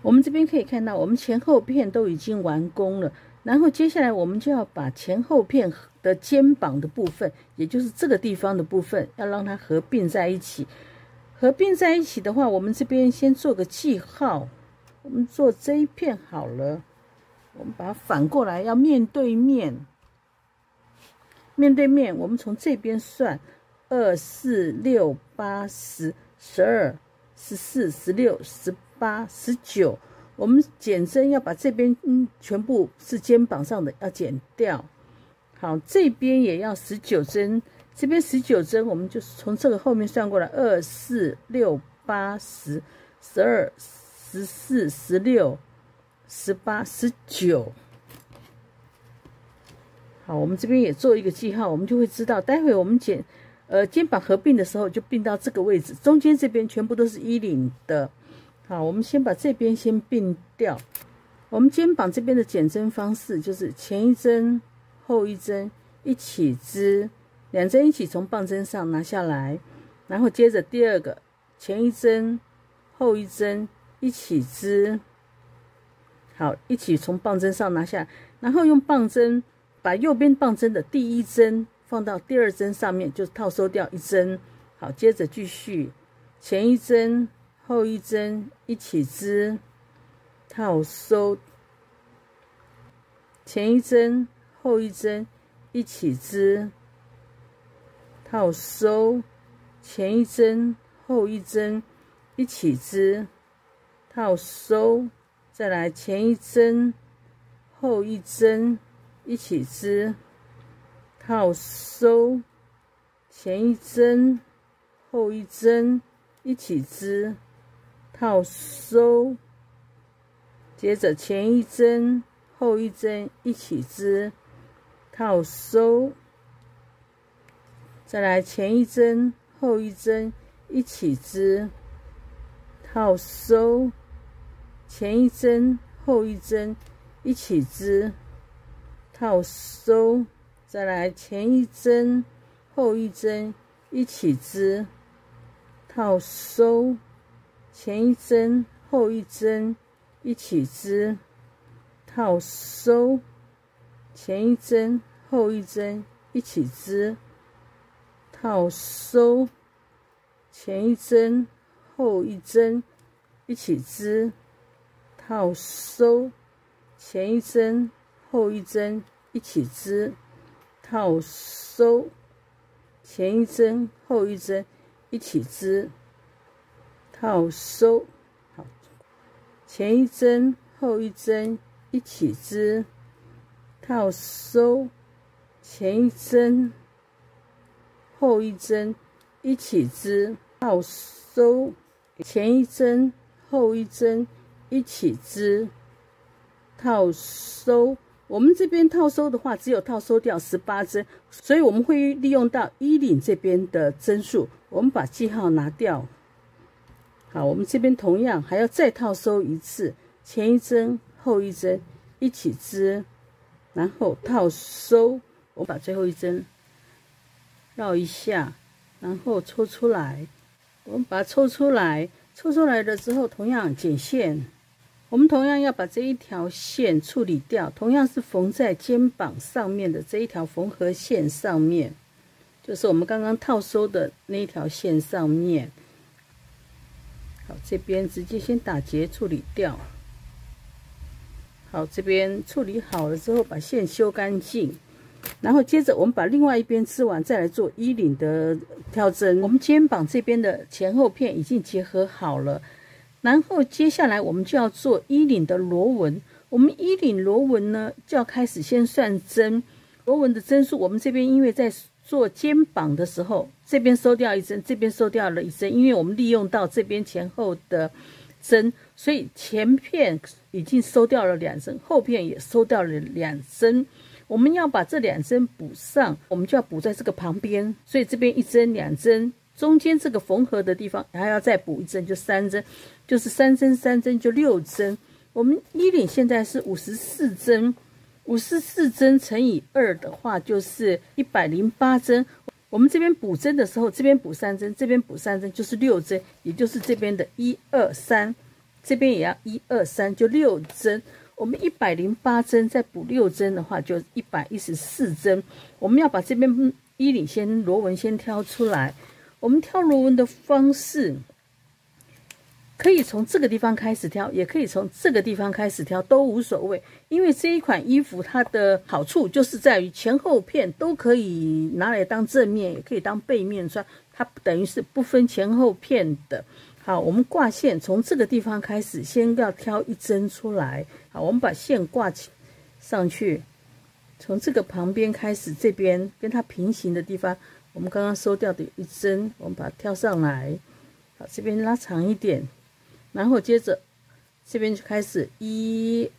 我们这边可以看到，我们前后片都已经完工了。然后接下来我们就要把前后片的肩膀的部分，也就是这个地方的部分，要让它合并在一起。合并在一起的话，我们这边先做个记号。我们做这一片好了，我们把它反过来，要面对面。面对面，我们从这边算，2、4、6、8、10、12、14、16、18、19。我们减针要把这边全部是肩膀上的要减掉。好，这边也要19针，这边19针，我们就从这个后面算过来，2、4、6、8、10、12、14、16、18、19。好，我们这边也做一个记号，我们就会知道，待会我们肩膀合并的时候就并到这个位置，中间这边全部都是衣领的。好，我们先把这边先并掉。我们肩膀这边的减针方式就是前一针、后一针一起织，2针一起从棒针上拿下来，然后接着第二个前一针、后一针一起织，好，一起从棒针上拿下来，然后用棒针把右边棒针的第一针放到第二针上面，就套收掉1针。好，接着继续前一针、后一针一起织，套收，前一针、后一针一起织，套收，前一针、后一针一起织，套收，再来前一针、后一针一起织，套收，前一针、后一针一起织，套收，接着前一针、后一针一起织，套收，再来前一针、后一针一起织，套收，前一针、后一针一起织，套收，再来前一针、后一针一起织，套收，前一针、后一针一起织，套收，前一针、后一针一起织，套收，前一针、后一针一起织，套收，前一针、后一针一起织，套收，前一针、后一针一起织，套收。好，前一针、后一针一起织，套收，前一针、后一针一起织，套收，前一针、后一针一起织，套收。我们这边套收的话，只有套收掉18针，所以我们会利用到衣领这边的针数。我们把记号拿掉。好，我们这边同样还要再套收一次，前一针、后一针一起织，然后套收。我把最后一针绕一下，然后抽出来。我们把它抽出来，抽出来了之后，同样剪线。我们同样要把这一条线处理掉，同样是缝在肩膀上面的这一条缝合线上面，就是我们刚刚套收的那一条线上面。好，这边直接先打结处理掉。好，这边处理好了之后，把线修干净，然后接着我们把另外一边织完，再来做衣领的挑针。我们肩膀这边的前后片已经结合好了。然后接下来我们就要做衣领的螺纹。我们衣领螺纹呢，就要开始先算针。螺纹的针数，我们这边因为在做肩膀的时候，这边收掉1针，这边收掉了1针，因为我们利用到这边前后的针，所以前片已经收掉了2针，后片也收掉了2针。我们要把这2针补上，我们就要补在这个旁边，所以这边1针、2针。中间这个缝合的地方还要再补1针，就3针，就是3针3针就6针。我们衣领现在是54针，54针乘以2的话就是108针。我们这边补针的时候，这边补3针，这边补3针，就是6针，也就是这边的1、2、3这边也要1、2、3，就6针。我们108针再补6针的话，就114针。我们要把这边衣领先螺纹先挑出来。我们挑螺纹的方式，可以从这个地方开始挑，也可以从这个地方开始挑，都无所谓。因为这一款衣服它的好处就是在于前后片都可以拿来当正面，也可以当背面穿，它等于是不分前后片的。好，我们挂线从这个地方开始，先要挑1针出来。好，我们把线挂起上去，从这个旁边开始，这边跟它平行的地方，我们刚刚收掉的1针，我们把它挑上来。好，这边拉长一点，然后接着这边就开始1、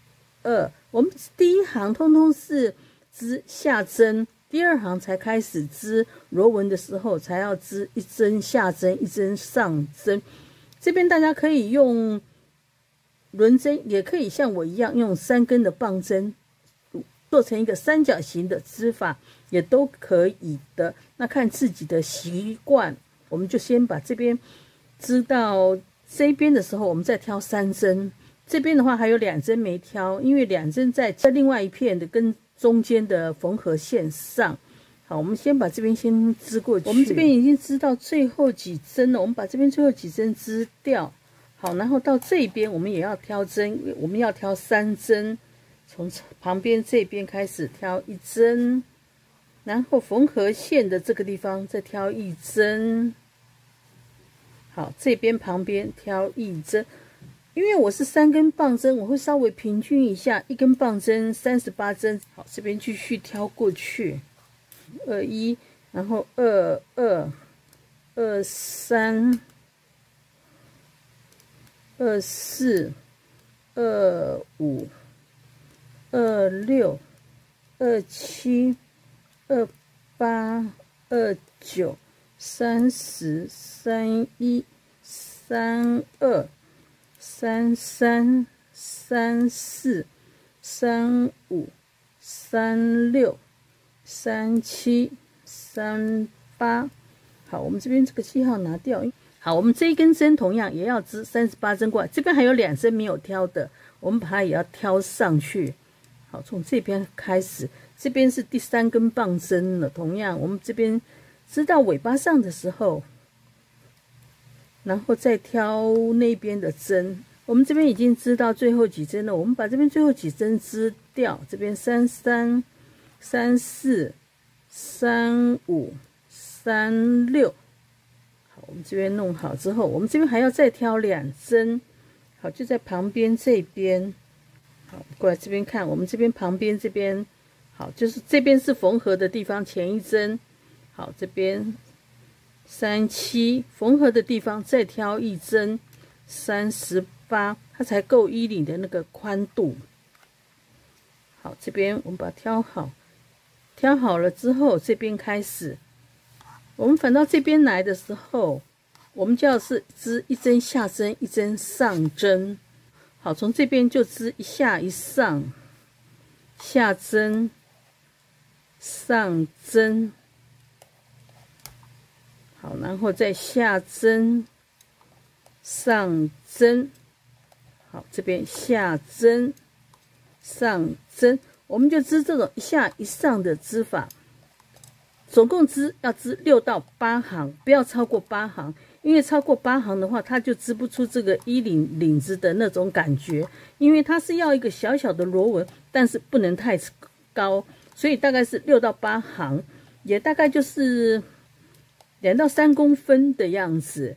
2，我们第一行通通是织下针，第2行才开始织螺纹的时候，才要织1针下针，1针上针。这边大家可以用轮针，也可以像我一样用3根的棒针做成一个三角形的织法，也都可以的。那看自己的习惯，我们就先把这边织到这边的时候，我们再挑3针。这边的话还有2针没挑，因为2针在另外一片的跟中间的缝合线上。好，我们先把这边先织过去。我们这边已经织到最后几针了，我们把这边最后几针织掉。好，然后到这边我们也要挑针，我们要挑3针，从旁边这边开始挑1针，然后缝合线的这个地方再挑1针。好，这边旁边挑1针，因为我是3根棒针，我会稍微平均一下，1根棒针38针。好，这边继续挑过去，21，然后22、23、24、25、26、27、28、29、30、31、32、33、34、35、36、37、38。好，我们这边这个记号拿掉。好，我们这一根针同样也要织38针过来，这边还有2针没有挑的，我们把它也要挑上去。好，从这边开始，这边是第3根棒针了。同样，我们这边织到尾巴上的时候，然后再挑那边的针。我们这边已经织到最后几针了，我们把这边最后几针织掉。这边33、34、35、36。好，我们这边弄好之后，我们这边还要再挑2针。好，就在旁边这边。好，过来这边看，我们这边旁边这边，好，就是这边是缝合的地方，前1针。好，这边37，缝合的地方再挑1针，38，它才够衣领的那个宽度。好，这边我们把它挑好，挑好了之后，这边开始，我们反到这边来的时候，我们就要是织1针下针，1针上针。好，从这边就织1下1上，下针，上针。好，然后再下针，上针。好，这边下针，上针，我们就织这种1下1上的织法。总共要织6到8行，不要超过8行，因为超过8行的话，它就织不出这个衣领子的那种感觉。因为它是要一个小小的螺纹，但是不能太高，所以大概是6到8行，也大概就是2到3公分的样子。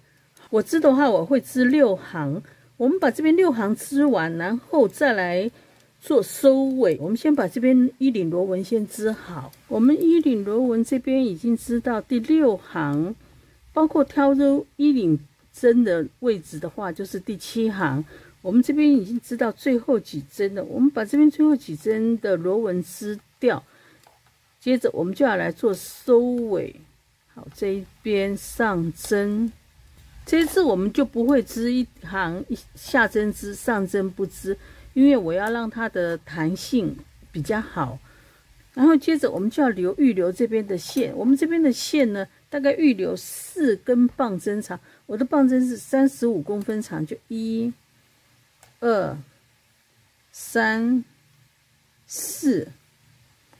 我织的话，我会织6行。我们把这边6行织完，然后再来做收尾。我们先把这边衣领螺纹先织好。我们衣领螺纹这边已经织到第6行，包括挑衣领针的位置的话，就是第7行。我们这边已经织到最后几针了，我们把这边最后几针的螺纹织掉，接着我们就要来做收尾。好，这一边上针，这次我们就不会织1行下针织，上针不织，因为我要让它的弹性比较好。然后接着我们就要预留这边的线，我们这边的线呢，大概预留4根棒针长，我的棒针是35公分长，就1、2、3、4。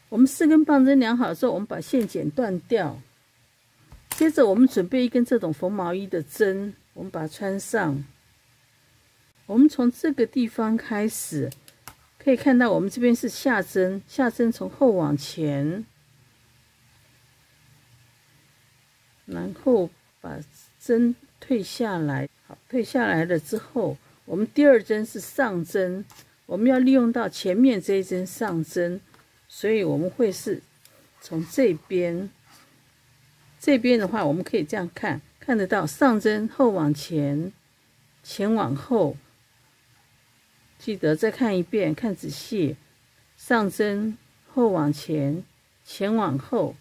我们4根棒针量好之后，我们把线剪断掉。接着我们准备一根这种缝毛衣的针，我们把它穿上。我们从这个地方开始，可以看到我们这边是下针，下针从后往前，然后把针退下来。好，退下来了之后，我们第2针是上针，我们要利用到前面这一针上针，所以我们会是从这边。这边的话，我们可以这样看，看得到上针后往前，前往后。记得再看一遍，看仔细，上针后往前，前往后。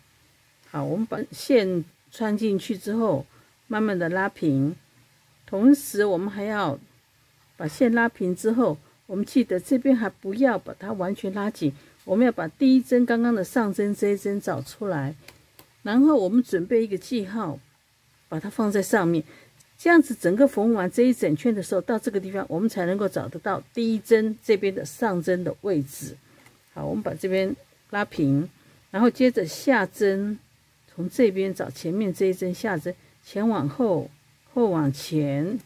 好，我们把线穿进去之后，慢慢的拉平。同时，我们还要把线拉平之后，我们记得这边还不要把它完全拉紧，我们要把第1针刚刚的上针这一针找出来，然后我们准备一个记号，把它放在上面。这样子整个缝完这一整圈的时候，到这个地方我们才能够找得到第1针这边的上针的位置。好，我们把这边拉平，然后接着下针，从这边找前面这一针下针，前往后，后往前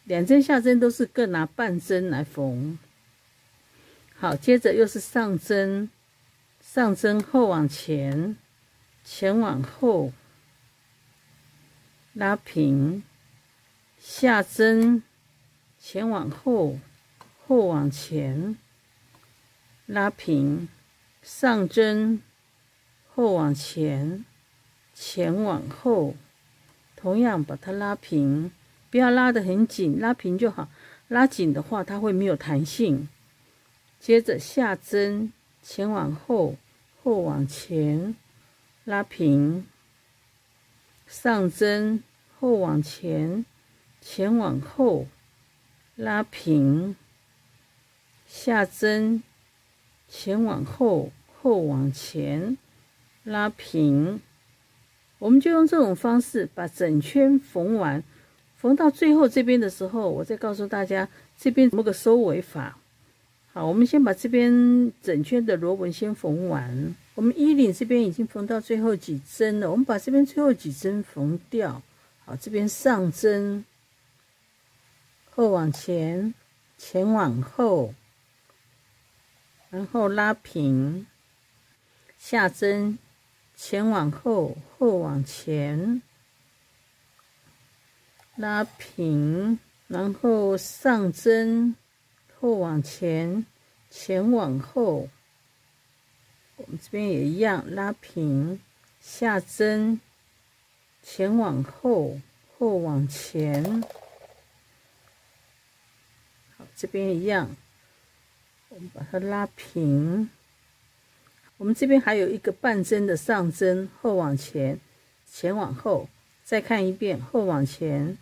，2针下针都是各拿半针来缝。好，接着又是上针，上针后往前，前往后，拉平。下针，前往后，后往前，拉平，上针，后往前，前往后，同样把它拉平，不要拉得很紧，拉平就好。拉紧的话，它会没有弹性。接着下针，前往后，后往前，拉平，上针，后往前。前往后，拉平，下针，前往后，后往前，拉平。我们就用这种方式把整圈缝完。缝到最后这边的时候，我再告诉大家这边怎么个收尾法。好，我们先把这边整圈的螺纹先缝完。我们衣领这边已经缝到最后几针了，我们把这边最后几针缝掉。好，这边上针。后往前，前往后，然后拉平，下针，前往后，后往前，拉平，然后上针，后往前，前往后。我们这边也一样，拉平，下针，前往后，后往前。这边一样，我们把它拉平。我们这边还有一个半针的上针，后往前，前往后，再看一遍，后往前，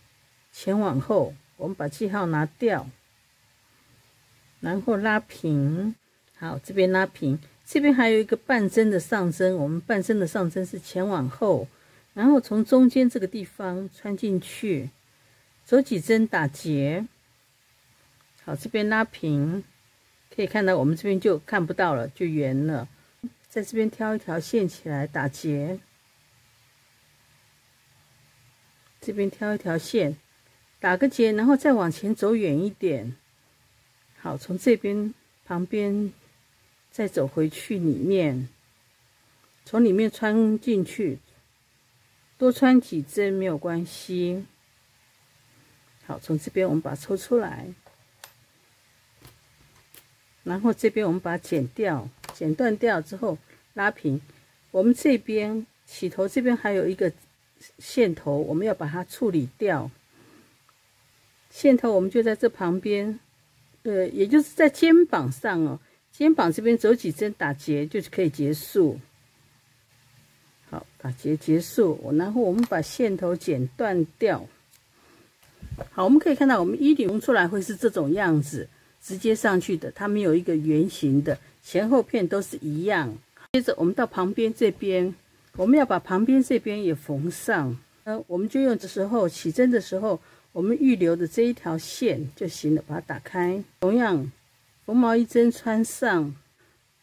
前往后。我们把记号拿掉，然后拉平。好，这边拉平，这边还有一个半针的上针，我们半针的上针是前往后，然后从中间这个地方穿进去，走几针打结。好，这边拉平，可以看到我们这边就看不到了，就圆了。在这边挑一条线起来打结，这边挑一条线，打个结，然后再往前走远一点。好，从这边旁边再走回去里面，从里面穿进去，多穿几针没有关系。好，从这边我们把它抽出来。然后这边我们把它剪掉，剪断掉之后拉平。我们这边起头这边还有一个线头，我们要把它处理掉。线头我们就在这旁边，也就是在肩膀上哦，肩膀这边走几针打结就可以结束。好，打结结束，然后我们把线头剪断掉。好，我们可以看到我们衣领缝出来会是这种样子。直接上去的，它没有一个圆形的，前后片都是一样。接着我们到旁边这边，我们要把旁边这边也缝上。我们就用的时候起针的时候，我们预留的这一条线就行了，把它打开。同样，缝毛衣针穿上，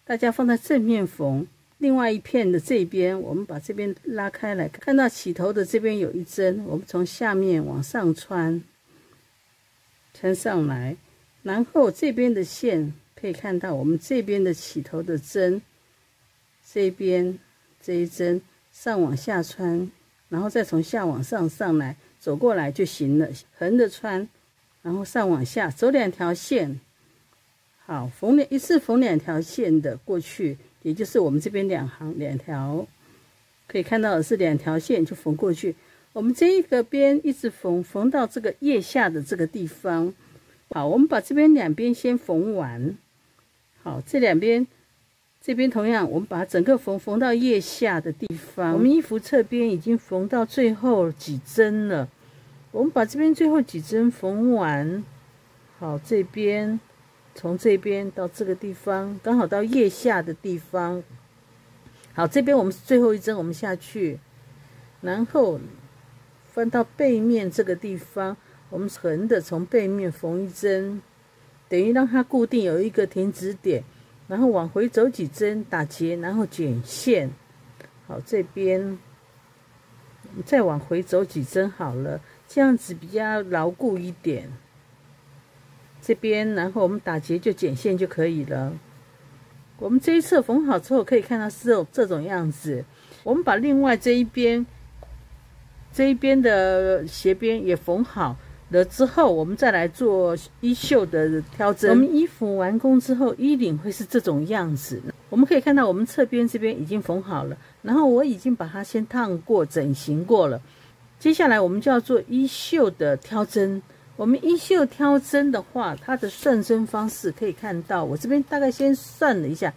大家放在正面缝。另外一片的这边，我们把这边拉开来，看到起头的这边有一针，我们从下面往上穿上来，然后这边的线可以看到我们这边的起头的针，这边这一针上往下穿，然后再从下往上上来，走过来就行了，横着穿，然后上往下走2条线。好，一次缝2条线的过去，也就是我们这边2条，可以看到的是2条线就缝过去。我们这一个边一直缝到这个腋下的这个地方。好，我们把这边两边先缝完。好，这两边这边同样，我们把它整个缝到腋下的地方。我们衣服侧边已经缝到最后几针了，我们把这边最后几针缝完。好，这边从这边到这个地方，刚好到腋下的地方。好，这边我们最后一针，我们下去，然后翻到背面这个地方，我们横的从背面缝1针，等于让它固定有一个停止点，然后往回走几针打结，然后剪线。好，这边再往回走几针好了，这样子比较牢固一点。这边然后我们打结就剪线就可以了。我们这一侧缝好之后，可以看到是这种样子。我们把另外这一边的斜边也缝好了之后，我们再来做衣袖的挑针。我们衣服完工之后，衣领会是这种样子。我们可以看到我们侧边这边已经缝好了，然后我已经把它先烫过整形过了。接下来我们就要做衣袖的挑针。我们衣袖挑针的话，它的算针方式可以看到，我这边大概先算了一下，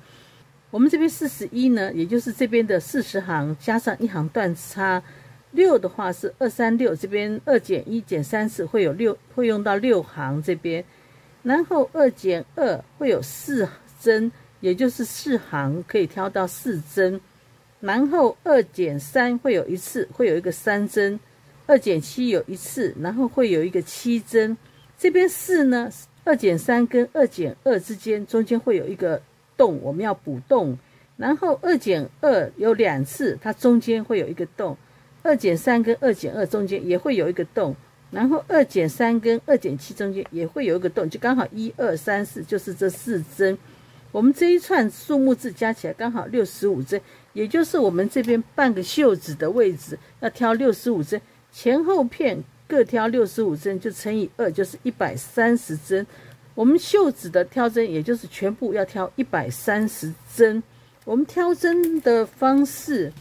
我们这边41呢，也就是这边的40行加上1行断差，6的话是236，这边2减1减30会用到6行这边，然后2减2会有4针，也就是4行可以挑到4针，然后2减3会有一次，会有一个3针。2减7有一次，然后会有一个7针。这边4呢，2减3跟2减2之间中间会有一个洞，我们要补洞。然后2减2有2次，它中间会有一个洞。2减3跟2减2中间也会有一个洞。然后2减3跟2减7中间也会有一个洞，就刚好1、2、3、4就是这4针。我们这一串数目字加起来刚好65针，也就是我们这边半个袖子的位置要挑65针。前后片各挑65针，就乘以2，就是130针。我们袖子的挑针，也就是全部要挑130针。我们挑针的方式，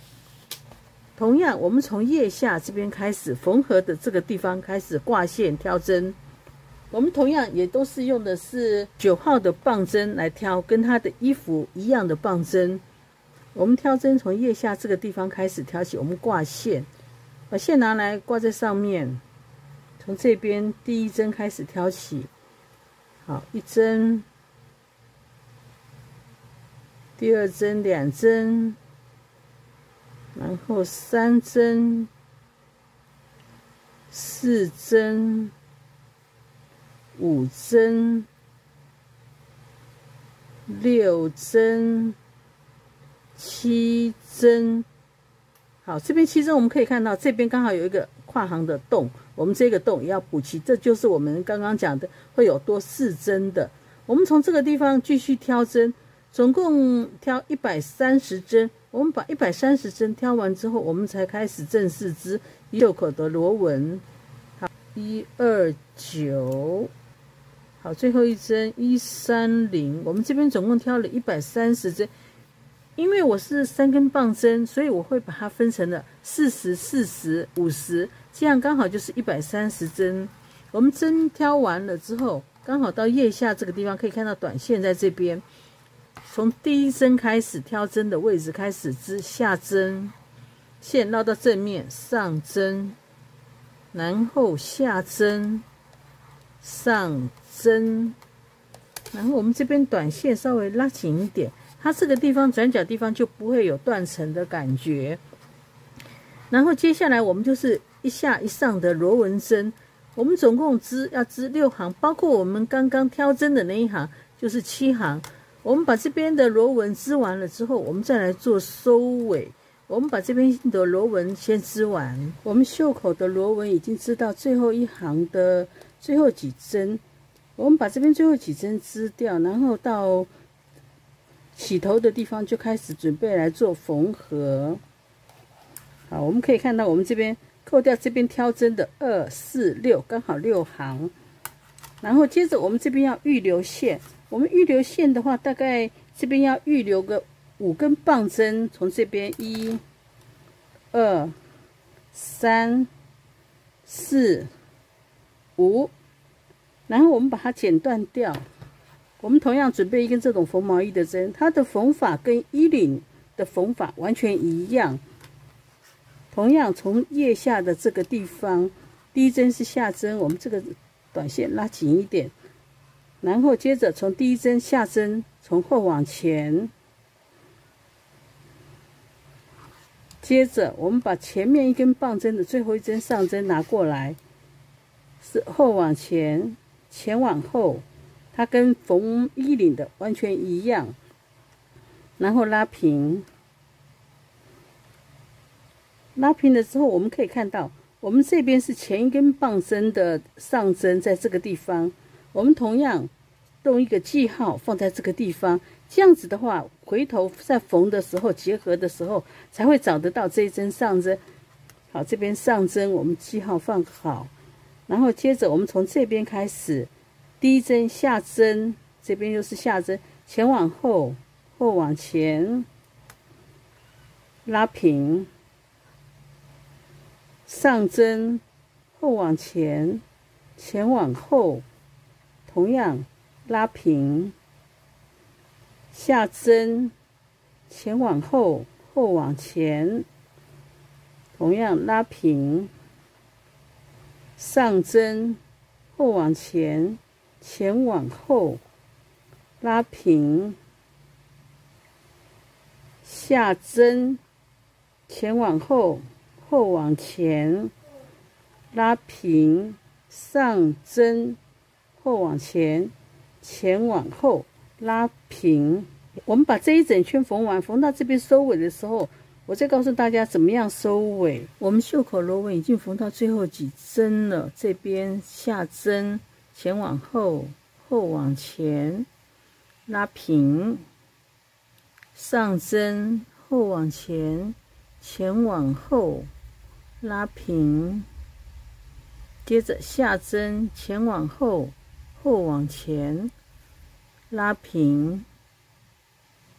同样，我们从腋下这边开始，缝合的这个地方开始挂线挑针。我们同样也都是用的是9号的棒针来挑，跟它的衣服一样的棒针。我们挑针从腋下这个地方开始挑起，我们挂线。把线拿来挂在上面，从这边第1针开始挑起。好，1针，第2针2针，然后3针、4针、5针、6针、7针。好，这边7针我们可以看到，这边刚好有一个跨行的洞，我们这个洞也要补齐，这就是我们刚刚讲的会有多4针的。我们从这个地方继续挑针，总共挑130针。我们把130针挑完之后，我们才开始正式织袖口的螺纹。好，1、2、9，好，最后一针130，我们这边总共挑了130针。因为我是3根棒针，所以我会把它分成了40、40、50，这样刚好就是130针。我们针挑完了之后，刚好到腋下这个地方，可以看到短线在这边。从第1针开始挑针的位置开始织下针，线绕到正面上针，然后下针，上针，然后我们这边短线稍微拉紧一点。它这个地方转角地方就不会有断层的感觉。然后接下来我们就是一下一上的螺纹针。我们总共要织6行，包括我们刚刚挑针的那一行就是7行。我们把这边的螺纹织完了之后，我们再来做收尾。我们把这边的螺纹先织完，我们袖口的螺纹已经织到最后一行的最后几针，我们把这边最后几针织掉，然后到起头的地方就开始准备来做缝合。好，我们可以看到我们这边扣掉这边挑针的2、4、6，刚好6行。然后接着我们这边要预留线，我们预留线的话，大概这边要预留个5根棒针，从这边1、2、3、4、5，然后我们把它剪断掉。我们同样准备一根这种缝毛衣的针，它的缝法跟衣领的缝法完全一样。同样从腋下的这个地方，第一针是下针，我们这个短线拉紧一点，然后接着从第一针下针，从后往前。接着我们把前面一根棒针的最后一针上针拿过来，是后往前，前往后，它跟缝衣领的完全一样，然后拉平。拉平了之后，我们可以看到，我们这边是前一根棒针的上针，在这个地方，我们同样用一个记号放在这个地方，这样子的话，回头在缝的时候、结合的时候，才会找得到这一针上针。好，这边上针我们记号放好，然后接着我们从这边开始，第一针下针，这边又是下针，前往后，后往前，拉平。上针，后往前，前往后，同样拉平。下针，前往后，后往前，同样拉平。上针，后往前，前往后，拉平。下针，前往后，后往前，拉平。上针，后往前，前往后，拉平。我们把这一整圈缝完，缝到这边收尾的时候，我再告诉大家怎么样收尾。我们袖口螺纹已经缝到最后几针了，这边下针，前往后，后往前，拉平。上针，后往前，前往后，拉平。接着下针，前往后，后往前，拉平。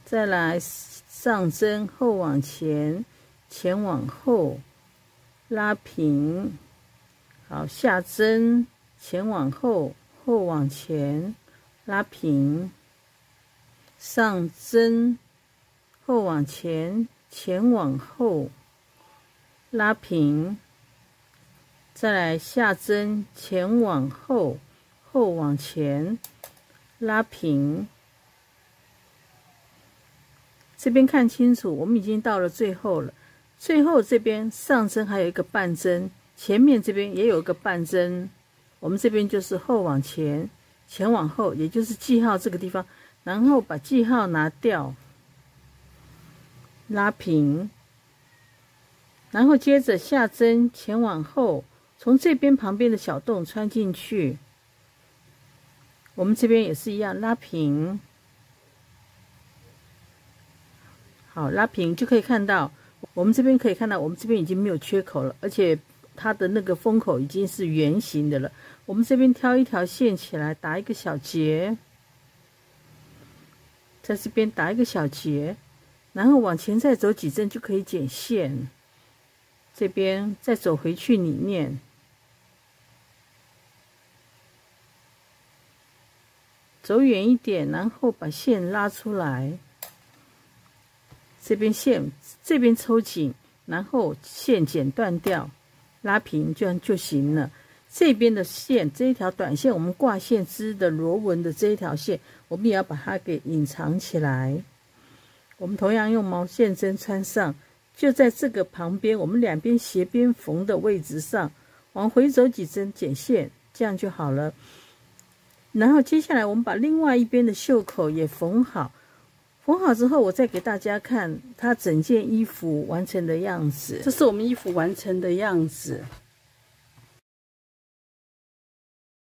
再来上针，后往前，前往后，拉平。好，下针，前往后，后往前，拉平。上针，后往前，前往后，拉平。再来下针，前往后，后往前，拉平。这边看清楚，我们已经到了最后了。最后这边上针还有一个半针，前面这边也有一个半针。我们这边就是后往前，前往后，也就是记号这个地方，然后把记号拿掉，拉平。然后接着下针，前往后，从这边旁边的小洞穿进去。我们这边也是一样，拉平。好，拉平就可以看到，我们这边可以看到，我们这边已经没有缺口了，而且它的那个封口已经是圆形的了。我们这边挑一条线起来，打一个小结，在这边打一个小结，然后往前再走几针就可以剪线。这边再走回去里面，走远一点，然后把线拉出来。这边线这边抽紧，然后线剪断掉，拉平，这样就行了。这边的线，这一条短线我们挂线织的螺纹的这一条线，我们也要把它给隐藏起来。我们同样用毛线针穿上，就在这个旁边，我们两边斜边缝的位置上，往回走几针剪线，这样就好了。然后接下来我们把另外一边的袖口也缝好，缝好之后我再给大家看它整件衣服完成的样子。这是我们衣服完成的样子。